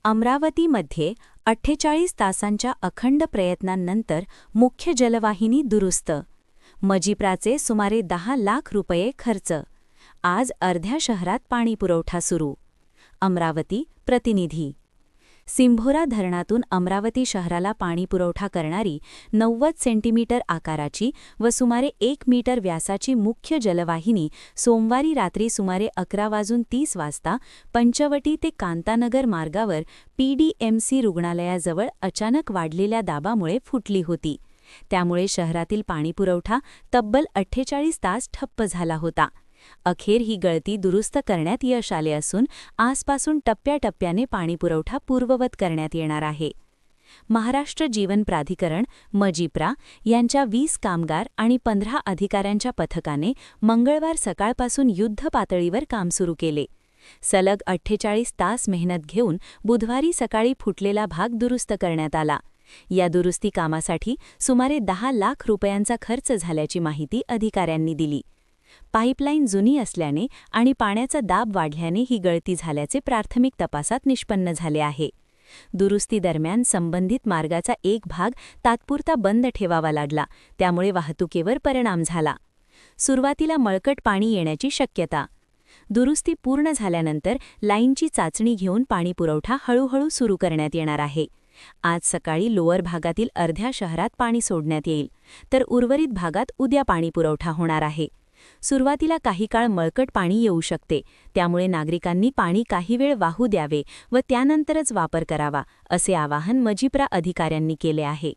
अमरावतीमध्ये 48 तासांच्या अखंड प्रयत्नांनंतर मुख्य जलवाहिनी दुरुस्त. मजिप्राचे सुमारे 10 लाख रुपये खर्च. आज अर्ध्या शहरात पाणीपुरवठा सुरू. अमरावती प्रतिनिधी. सिंभोरा धरणातून अमरावती शहराला पाणीपुरवठा करणारी 90 सेंटीमीटर आकाराची व सुमारे 1 मीटर व्यासाची मुख्य जलवाहिनी सोमवारी रात्री सुमारे 11:30 वाजता पंचवटी ते कांतानगर मार्गावर PDMC रुग्णालयाजवळ अचानक वाढलेल्या दाबामुळे फुटली होती. त्यामुळे शहरातील पाणीपुरवठा तब्बल 48 तास ठप्प झाला होता. अखेर ही गळती दुरुस्त करण्यात यश आले असून आजपासून टप्प्याटप्प्याने पाणीपुरवठा पूर्ववत करण्यात येणार आहे. महाराष्ट्र जीवन प्राधिकरण मजिप्रा यांच्या 20 कामगार आणि 15 अधिकाऱ्यांच्या पथकाने मंगळवार सकाळपासून युद्ध पातळीवर काम सुरू केले. सलग 48 तास मेहनत घेऊन बुधवारी सकाळी फुटलेला भाग दुरुस्त करण्यात आला. या दुरुस्ती कामासाठी सुमारे 10 लाख रुपयांचा खर्च झाल्याची माहिती अधिकाऱ्यांनी दिली. पाईपलाईन जुनी असल्याने आणि पाण्याचा दाब वाढल्याने ही गळती झाल्याचे प्राथमिक तपासात निष्पन्न झाले आहे. दुरुस्तीदरम्यान संबंधित मार्गाचा एक भाग तात्पुरता बंद ठेवावा लागला, त्यामुळे वाहतुकीवर परिणाम झाला. सुरुवातीला मळकट पाणी येण्याची शक्यता. दुरुस्ती पूर्ण झाल्यानंतर लाईनची चाचणी घेऊन पाणीपुरवठा हळूहळू सुरू करण्यात येणार आहे. आज सकाळी लोअर भागातील अर्ध्या शहरात पाणी सोडण्यात येईल, तर उर्वरित भागात उद्या पाणीपुरवठा होणार आहे. सुरुवातीला काही काळ मळकट पाणी येऊ शकते, त्यामुळे नागरिकांनी पाणी काही वेळ वाहू द्यावे व त्यानंतरच वापर करावा, असे आवाहन मजिप्रा अधिकाऱ्यांनी केले आहे.